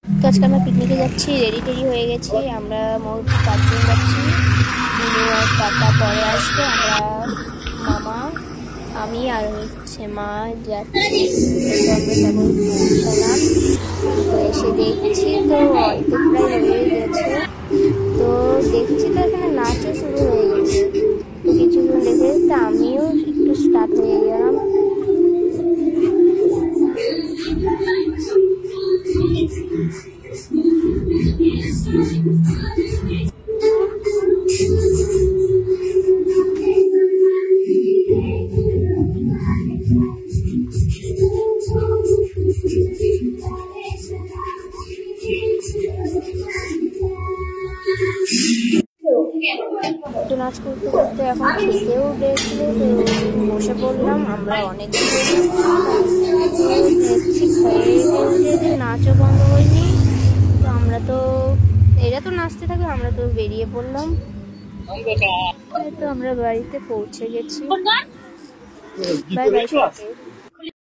তো আজকে আমরা পিকনিকে যাচ্ছি, রেডি হয়ে গেছি। আমরা মোট 5 জন যাচ্ছি। কাকা পরে আসবে, আমরা মামা, আমি আর হচ্ছে মা যাচ্ছি। তো আমরা সবাই পৌঁছালাম, তো এসে দেখছি তো অর্ধেক প্রায় হয়ে গেছে। তো দেখছি তো এখানে নাচও শুরু হয়ে গেছে। তো কিছুক্ষণ দেখে দেখতে আমিও একটু স্টার্ট হয়ে গেলাম। তো নাচ করতে করতে এখন খেতেও উঠেছিল, তো বসে পড়লাম। আমরা অনেক দেখছি যে নাচও বন্ধ হয়নি। তো আমরা তো এরা তো নাচতে থাকে, আমরা তো বেরিয়ে পড়লাম। তো আমরা বাড়িতে পৌঁছে গেছি। Bye bye.